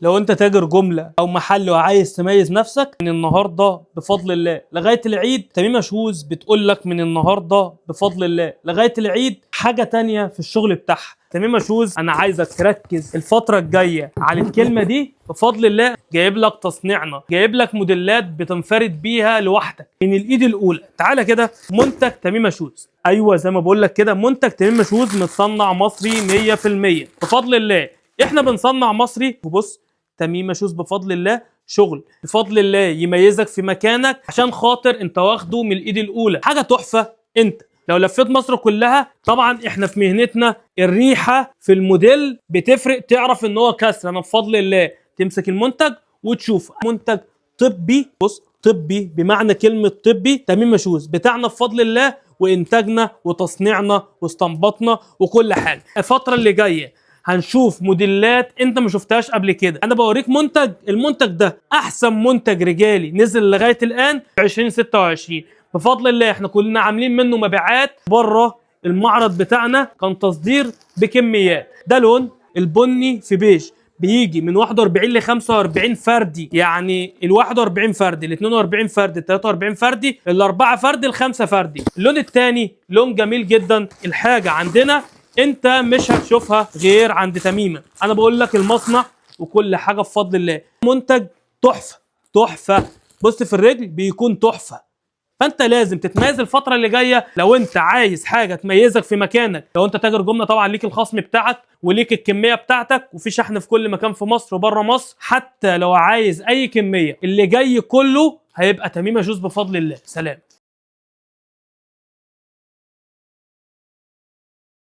لو انت تاجر جمله او محل وعايز تميز نفسك من النهارده بفضل الله لغايه العيد، تميمه شوز بتقول لك من النهارده بفضل الله لغايه العيد حاجه تانية في الشغل بتاعها. تميمه شوز انا عايزك تركز الفتره الجايه على الكلمه دي. بفضل الله جايب لك تصنيعنا، جايب لك موديلات بتنفرد بيها لوحدك من الايد الاولى. تعالى كده، منتج تميمه شوز، ايوه زي ما بقول لك كده، منتج تميمه شوز متصنع مصري 100% بفضل الله. احنا بنصنع مصري. وبص، تميمه شوز بفضل الله شغل بفضل الله يميزك في مكانك، عشان خاطر انت واخده من الايد الاولى، حاجه تحفه. انت لو لفيت مصر كلها، طبعا احنا في مهنتنا الريحه في الموديل بتفرق، تعرف ان هو كسر. انا بفضل الله تمسك المنتج وتشوف منتج طبي. بص، طبي بمعنى كلمه طبي. تميمه شوز بتاعنا بفضل الله، وانتاجنا وتصنيعنا واستنباطنا وكل حاجه. الفتره اللي جايه هنشوف موديلات انت ما شفتهاش قبل كده. انا بوريك منتج، المنتج ده احسن منتج رجالي نزل لغايه الان في 2026 بفضل الله. احنا كلنا عاملين منه مبيعات بره المعرض بتاعنا، كان تصدير بكميات. ده لون البني في بيج، بيجي من 41 ل 45 فردي، يعني ال 41 فردي، ال 42 فردي، ال 43 فردي، ال 4 فردي، ال 5 فردي. اللون الثاني لون جميل جدا. الحاجه عندنا انت مش هتشوفها غير عند تميمه. انا بقول لك المصنع وكل حاجه بفضل الله. منتج تحفه تحفه. بص في الرجل بيكون تحفه. فانت لازم تتميز الفتره اللي جايه. لو انت عايز حاجه تميزك في مكانك، لو انت تاجر جمله طبعا ليك الخصم بتاعك وليك الكميه بتاعتك، وفي شحن في كل مكان في مصر وبره مصر. حتى لو عايز اي كميه، اللي جاي كله هيبقى تميمه شوز بفضل الله. سلام.